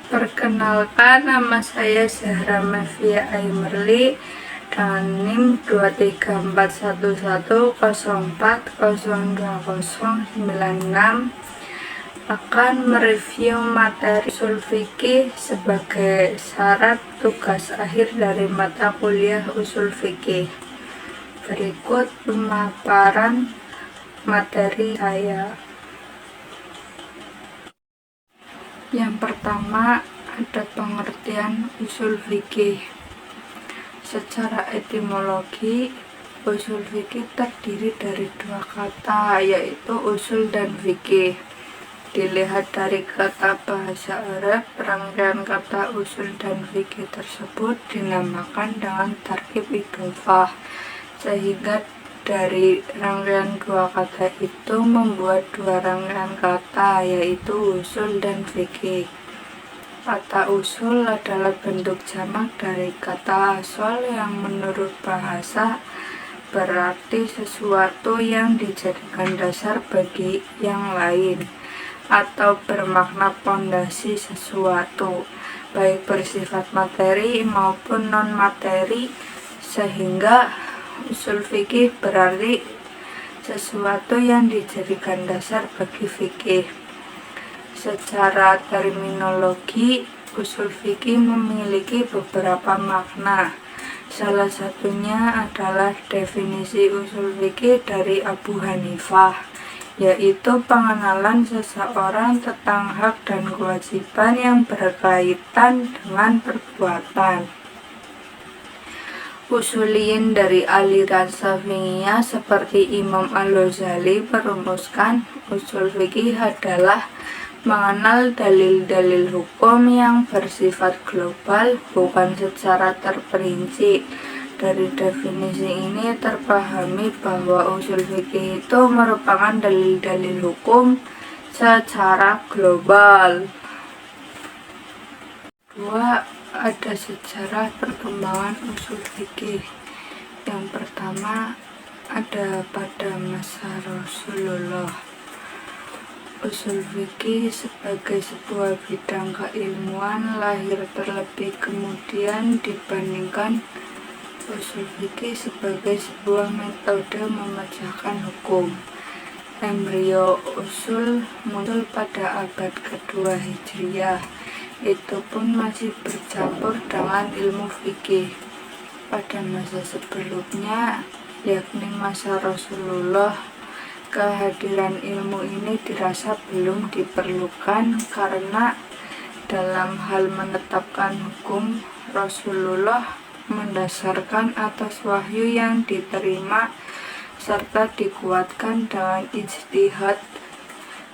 Perkenalkan, nama saya Zahra Mevia Aimerli dengan NIM 2341104020096 akan mereview materi usul fikih sebagai syarat tugas akhir dari mata kuliah usul fikih. Berikut pemaparan materi saya. Yang pertama, ada pengertian usul fikih. Secara etimologi, usul fikih terdiri dari dua kata, yaitu usul dan fikih. Dilihat dari kata bahasa Arab, rangkaian kata usul dan fikih tersebut dinamakan dengan tarkib idhofah, sehingga dari rangkaian dua kata itu membuat dua rangkaian kata, yaitu usul dan fikih. Kata usul adalah bentuk jamak dari kata asal yang menurut bahasa berarti sesuatu yang dijadikan dasar bagi yang lain atau bermakna pondasi sesuatu, baik bersifat materi maupun non-materi, sehingga usul fikih berarti sesuatu yang dijadikan dasar bagi fikih. Secara terminologi, usul fikih memiliki beberapa makna. Salah satunya adalah definisi usul fikih dari Abu Hanifah, yaitu pengenalan seseorang tentang hak dan kewajiban yang berkaitan dengan perbuatan. Usuliyin dari aliran Syafi'iyah seperti Imam Al-Ghazali merumuskan usul fikih adalah mengenal dalil-dalil hukum yang bersifat global, bukan secara terperinci. Dari definisi ini terpahami bahwa usul fikih itu merupakan dalil-dalil hukum secara global. Kedua, ada sejarah perkembangan usul fikih. Yang pertama, ada pada masa Rasulullah. Usul fikih sebagai sebuah bidang keilmuan lahir terlebih kemudian dibandingkan usul fikih sebagai sebuah metode memecahkan hukum. Embrio usul muncul pada abad kedua Hijriah. Itu pun masih bercampur dengan ilmu fikih. Pada masa sebelumnya, yakni masa Rasulullah, kehadiran ilmu ini dirasa belum diperlukan karena dalam hal menetapkan hukum, Rasulullah mendasarkan atas wahyu yang diterima serta dikuatkan dengan ijtihad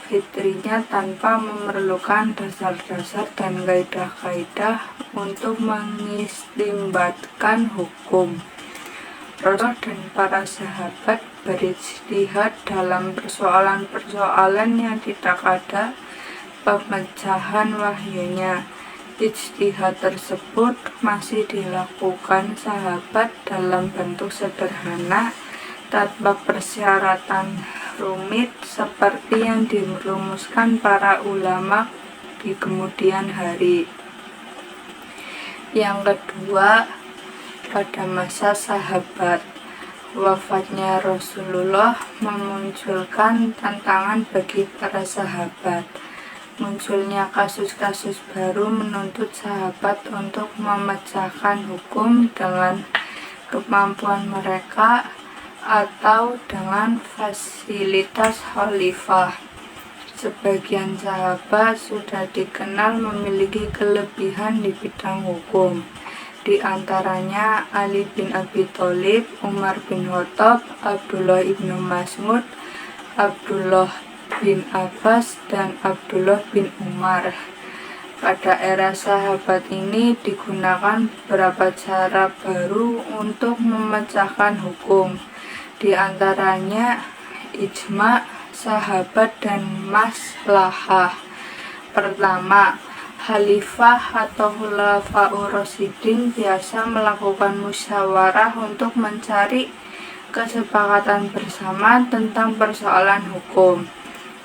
fitrinya tanpa memerlukan dasar-dasar dan kaidah-kaidah untuk mengistimbatkan hukum. Rasul dan para sahabat berijtihad dalam persoalan-persoalan yang tidak ada pemecahan wahyunya. Ijtihad tersebut masih dilakukan sahabat dalam bentuk sederhana tanpa persyaratan rumit seperti yang dirumuskan para ulama di kemudian hari. Yang kedua, pada masa sahabat, wafatnya Rasulullah memunculkan tantangan bagi para sahabat. Munculnya kasus-kasus baru menuntut sahabat untuk memecahkan hukum dengan kemampuan mereka atau dengan fasilitas khalifah. Sebagian sahabat sudah dikenal memiliki kelebihan di bidang hukum. Di antaranya Ali bin Abi Thalib, Umar bin Khattab, Abdullah ibnu Mas'ud, Abdullah bin Abbas, dan Abdullah bin Umar. Pada era sahabat ini digunakan beberapa cara baru untuk memecahkan hukum. Di antaranya ijma, sahabat, dan maslahah. Pertama, Khalifah atau Khulafaur Rasyidin biasa melakukan musyawarah untuk mencari kesepakatan bersama tentang persoalan hukum.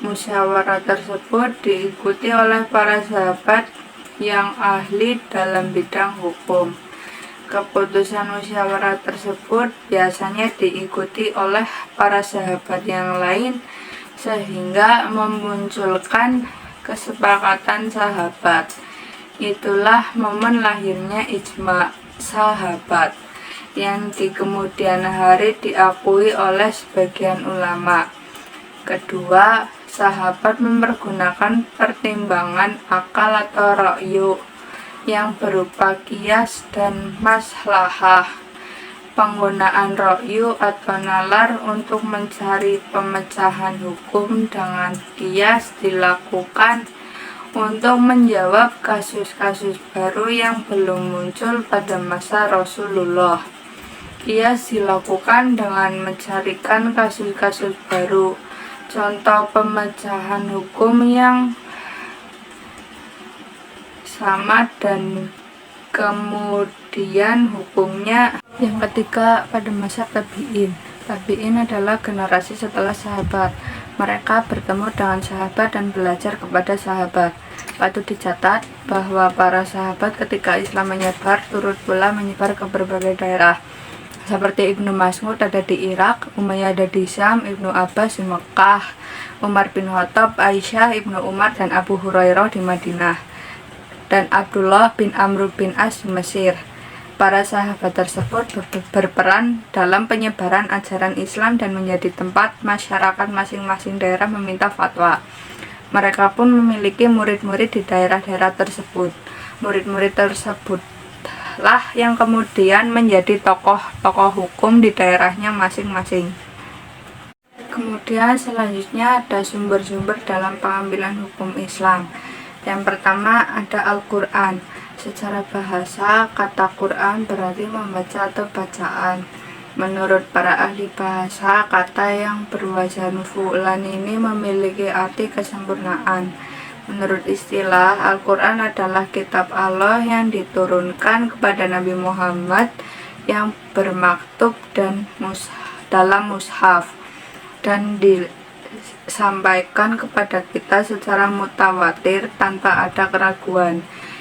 Musyawarah tersebut diikuti oleh para sahabat yang ahli dalam bidang hukum. Keputusan musyawarah tersebut biasanya diikuti oleh para sahabat yang lain sehingga memunculkan kesepakatan sahabat. Itulah momen lahirnya ijma sahabat yang di kemudian hari diakui oleh sebagian ulama. Kedua, sahabat mempergunakan pertimbangan akal atau ra'yu yang berupa qiyas dan maslahah. Penggunaan ra'yu atau nalar untuk mencari pemecahan hukum dengan qiyas dilakukan untuk menjawab kasus-kasus baru yang belum muncul pada masa Rasulullah. Qiyas dilakukan dengan mencarikan kasus-kasus baru. Contoh pemecahan hukum yang sama dan kemudian hukumnya. Yang ketiga, pada masa tabi'in. Tabi'in adalah generasi setelah sahabat. Mereka bertemu dengan sahabat dan belajar kepada sahabat. Patut dicatat bahwa para sahabat ketika Islam menyebar turut pula menyebar ke berbagai daerah. Seperti Ibnu Mas'ud ada di Irak, Umayyah ada di Syam, Ibnu Abbas di Mekah, Umar bin Khattab, Aisyah, Ibnu Umar dan Abu Hurairah di Madinah, dan Abdullah bin Amr bin As di Mesir. Para sahabat tersebut berperan dalam penyebaran ajaran Islam dan menjadi tempat masyarakat masing-masing daerah meminta fatwa. Mereka pun memiliki murid-murid di daerah-daerah tersebut. Murid-murid tersebutlah yang kemudian menjadi tokoh-tokoh hukum di daerahnya masing-masing. Kemudian selanjutnya ada sumber-sumber dalam pengambilan hukum Islam. Yang pertama ada Al-Quran. Secara bahasa, kata Quran berarti membaca atau bacaan. Menurut para ahli bahasa, kata yang berwazan fu'lan ini memiliki arti kesempurnaan. Menurut istilah, Al-Quran adalah kitab Allah yang diturunkan kepada Nabi Muhammad yang bermaktub dan dalam mushaf dan disampaikan kepada kita secara mutawatir tanpa ada keraguan.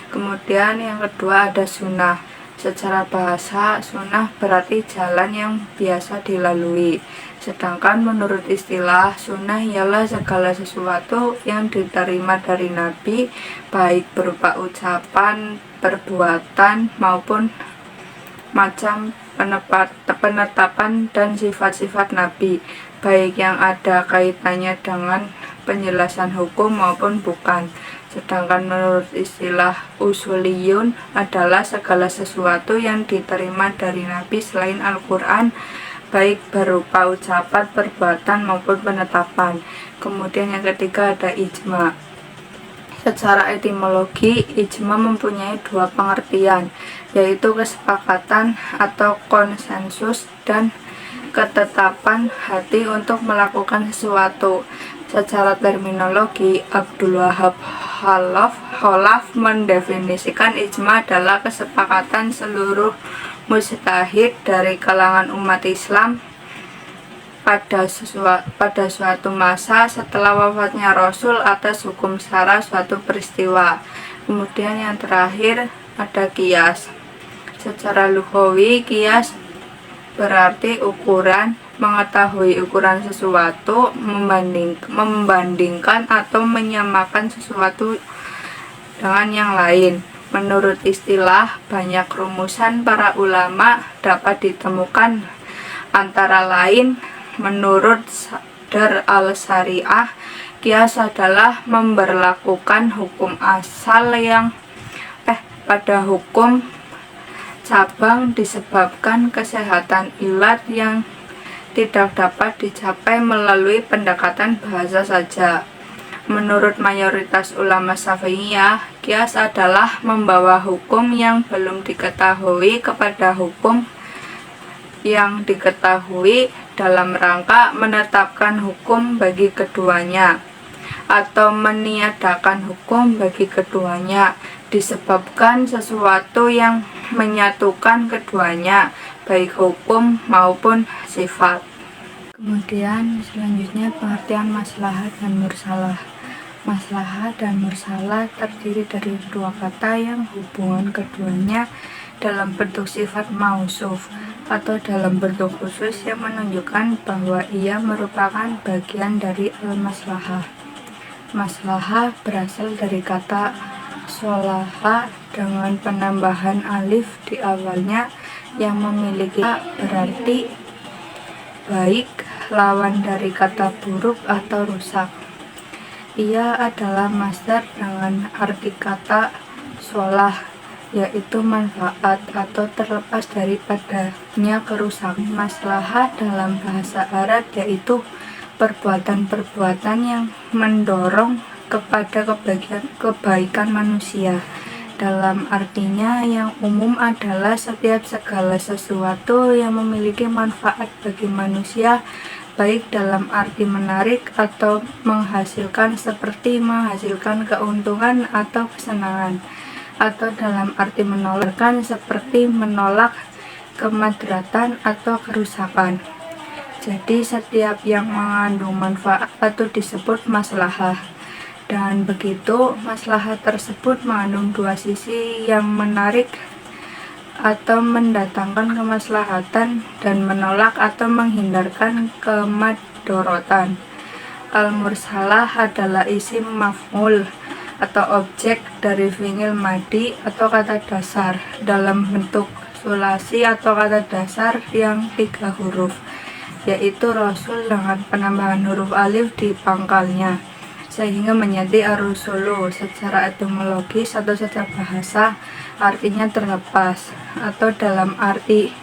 Kemudian yang kedua ada sunnah. Secara bahasa, sunnah berarti jalan yang biasa dilalui. Sedangkan menurut istilah, sunnah ialah segala sesuatu yang diterima dari Nabi, baik berupa ucapan, perbuatan, maupun macam penetapan dan sifat-sifat Nabi, baik yang ada kaitannya dengan penjelasan hukum maupun bukan. Sedangkan menurut istilah usuliyun adalah segala sesuatu yang diterima dari Nabi selain Al-Quran, baik berupa ucapan, perbuatan maupun penetapan. Kemudian yang ketiga ada ijma. Secara etimologi, ijma mempunyai dua pengertian, yaitu kesepakatan atau konsensus dan ketetapan hati untuk melakukan sesuatu. Secara terminologi, Abdul Wahab Khalaf mendefinisikan ijma adalah kesepakatan seluruh mujtahid dari kalangan umat Islam pada suatu masa setelah wafatnya Rasul atas hukum syara suatu peristiwa. Kemudian yang terakhir ada qiyas. Secara lughawi, qiyas berarti ukuran, mengetahui ukuran sesuatu, membandingkan atau menyamakan sesuatu dengan yang lain. Menurut istilah, banyak rumusan para ulama dapat ditemukan, antara lain menurut Sadr al-Syariah, qiyas adalah memberlakukan hukum asal yang pada hukum cabang disebabkan kesehatan ilat yang tidak dapat dicapai melalui pendekatan bahasa saja. Menurut mayoritas ulama Syafi'iyah, qiyas adalah membawa hukum yang belum diketahui kepada hukum yang diketahui dalam rangka menetapkan hukum bagi keduanya atau meniadakan hukum bagi keduanya, disebabkan sesuatu yang menyatukan keduanya, baik hukum maupun sifat. Kemudian selanjutnya pengertian maslahat dan mursalah. Maslahah dan mursalah terdiri dari dua kata yang hubungan keduanya dalam bentuk sifat mausuf atau dalam bentuk khusus yang menunjukkan bahwa ia merupakan bagian dari al-maslahah. Maslahah berasal dari kata sholaha dengan penambahan alif di awalnya yang memiliki berarti baik, lawan dari kata buruk atau rusak. Ia adalah masdar dengan arti kata sholah, yaitu manfaat atau terlepas daripadanya kerusakan. Maslahah dalam bahasa Arab yaitu perbuatan-perbuatan yang mendorong kepada kebaikan manusia. Dalam artinya yang umum adalah setiap segala sesuatu yang memiliki manfaat bagi manusia, baik dalam arti menarik atau menghasilkan seperti menghasilkan keuntungan atau kesenangan, atau dalam arti menolakkan seperti menolak kemadaratan atau kerusakan. Jadi setiap yang mengandung manfaat itu disebut maslahah. Dan begitu maslahah tersebut mengandung dua sisi yang menarik atau mendatangkan kemaslahatan dan menolak atau menghindarkan kemadorotan. Al-mursalah adalah isim maf'ul atau objek dari fi'il madi atau kata dasar dalam bentuk sulasi atau kata dasar yang 3 huruf, yaitu rasul dengan penambahan huruf alif di pangkalnya, sehingga menjadi ar-rusulu. Secara etimologis atau secara bahasa artinya terlepas, atau dalam arti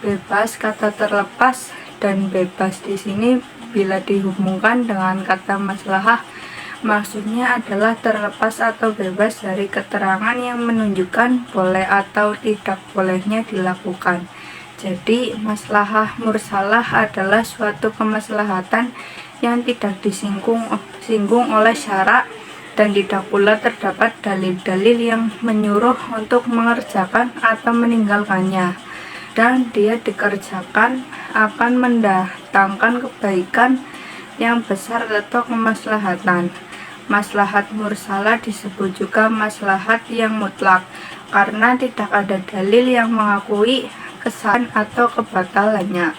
bebas. Kata terlepas dan bebas di sini bila dihubungkan dengan kata maslahah, maksudnya adalah terlepas atau bebas dari keterangan yang menunjukkan boleh atau tidak bolehnya dilakukan. Jadi maslahah mursalah adalah suatu kemaslahatan yang tidak disinggung oleh syarak dan tidak pula terdapat dalil-dalil yang menyuruh untuk mengerjakan atau meninggalkannya, dan dia dikerjakan akan mendatangkan kebaikan yang besar atau kemaslahatan. Maslahat mursalah disebut juga maslahat yang mutlak karena tidak ada dalil yang mengakui kesalahan atau kebatalannya.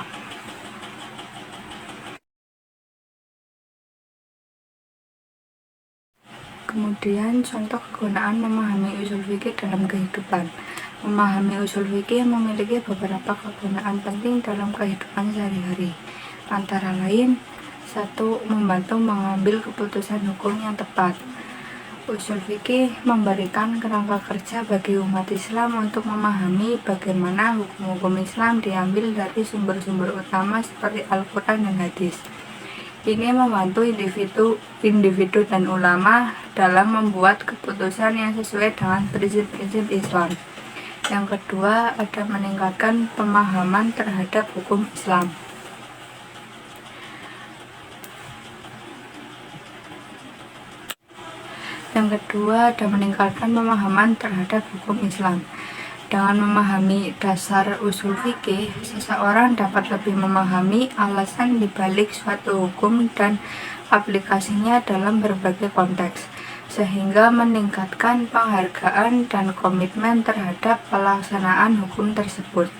Kemudian contoh kegunaan memahami usul fikih dalam kehidupan. Memahami usul fikih memiliki beberapa kegunaan penting dalam kehidupan sehari-hari. Antara lain, 1. Membantu mengambil keputusan hukum yang tepat. Usul fikih memberikan kerangka kerja bagi umat Islam untuk memahami bagaimana hukum-hukum Islam diambil dari sumber-sumber utama seperti Al-Quran dan Hadis. Ini membantu individu dan ulama dalam membuat keputusan yang sesuai dengan prinsip-prinsip Islam. Yang kedua, ada meningkatkan pemahaman terhadap hukum Islam. Yang kedua, ada meningkatkan pemahaman terhadap hukum Islam. Dengan memahami dasar usul fikih, seseorang dapat lebih memahami alasan dibalik suatu hukum dan aplikasinya dalam berbagai konteks, sehingga meningkatkan penghargaan dan komitmen terhadap pelaksanaan hukum tersebut.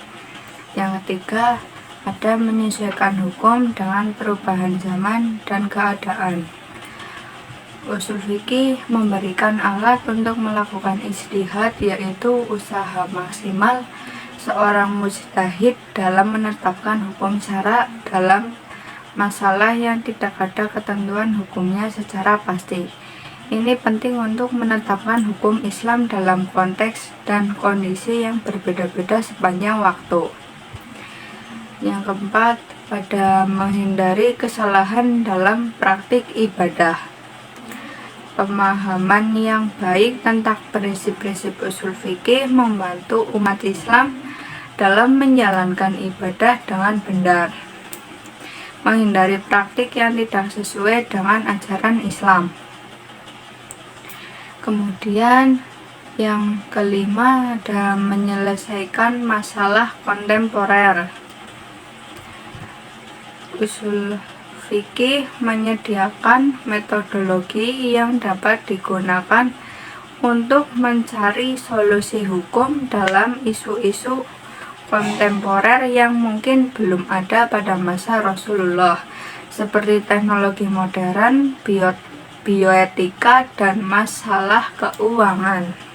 Yang ketiga, ada menyesuaikan hukum dengan perubahan zaman dan keadaan. Usul fikih memberikan alat untuk melakukan ijtihad, yaitu usaha maksimal seorang mujtahid dalam menetapkan hukum syara dalam masalah yang tidak ada ketentuan hukumnya secara pasti. Ini penting untuk menetapkan hukum Islam dalam konteks dan kondisi yang berbeda-beda sepanjang waktu. Yang keempat, pada menghindari kesalahan dalam praktik ibadah. Pemahaman yang baik tentang prinsip-prinsip usul fikih membantu umat Islam dalam menjalankan ibadah dengan benar, menghindari praktik yang tidak sesuai dengan ajaran Islam. Kemudian yang kelima, ada menyelesaikan masalah kontemporer. Usul fikih menyediakan metodologi yang dapat digunakan untuk mencari solusi hukum dalam isu-isu kontemporer yang mungkin belum ada pada masa Rasulullah, seperti teknologi modern, bioetika, dan masalah keuangan.